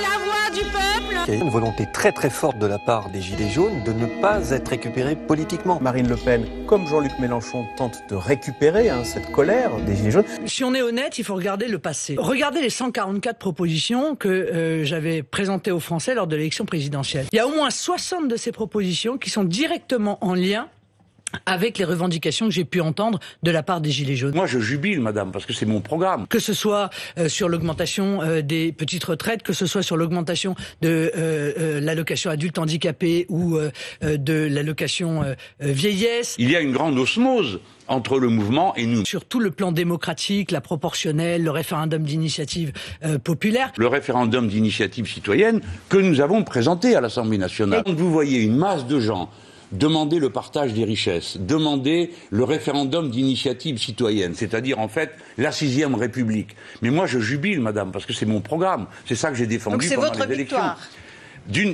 la voix du peuple. Il y a une volonté très très forte de la part des Gilets jaunes de ne pas être récupérés politiquement. Marine Le Pen, comme Jean-Luc Mélenchon, tente de récupérer cette colère des Gilets jaunes. Si on est honnête, il faut regarder le passé. Regardez les 144 propositions que j'avais présentées aux Français lors de l'élection présidentielle. Il y a au moins 60 de ces propositions qui sont directement en lien avec les revendications que j'ai pu entendre de la part des Gilets jaunes. Moi, je jubile, madame, parce que c'est mon programme. Que ce soit sur l'augmentation des petites retraites, que ce soit sur l'augmentation de l'allocation adulte handicapé ou de l'allocation vieillesse. Il y a une grande osmose entre le mouvement et nous. Sur tout le plan démocratique, la proportionnelle, le référendum d'initiative populaire. Le référendum d'initiative citoyenne que nous avons présenté à l'Assemblée nationale. Quand vous voyez une masse de gens demander le partage des richesses, demander le référendum d'initiative citoyenne, c'est-à-dire en fait la 6e République. Mais moi je jubile, madame, parce que c'est mon programme. C'est ça que j'ai défendu pendant les élections. Donc c'est votre victoire ?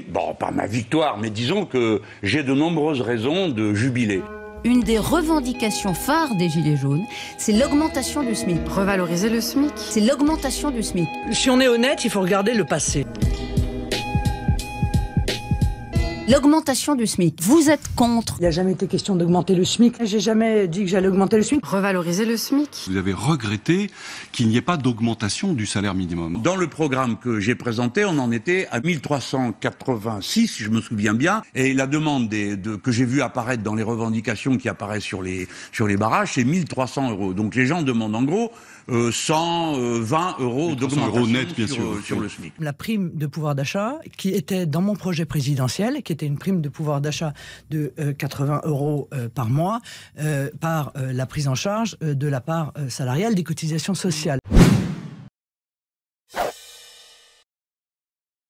Bon, pas ma victoire, mais disons que j'ai de nombreuses raisons de jubiler. Une des revendications phares des Gilets jaunes, c'est l'augmentation du SMIC. Revaloriser le SMIC. C'est l'augmentation du SMIC. Si on est honnête, il faut regarder le passé. L'augmentation du SMIC. Vous êtes contre. Il n'y a jamais été question d'augmenter le SMIC. J'ai jamais dit que j'allais augmenter le SMIC. Revaloriser le SMIC. Vous avez regretté qu'il n'y ait pas d'augmentation du salaire minimum. Dans le programme que j'ai présenté, on en était à 1386, si je me souviens bien. Et la demande que j'ai vu apparaître dans les revendications qui apparaissent sur les barrages, c'est 1300 €. Donc les gens demandent en gros 120 € d'augmentation net, bien sûr, sur le SMIC. La prime de pouvoir d'achat, qui était dans mon projet présidentiel, qui était une prime de pouvoir d'achat de 80 € par mois, par la prise en charge de la part salariale des cotisations sociales.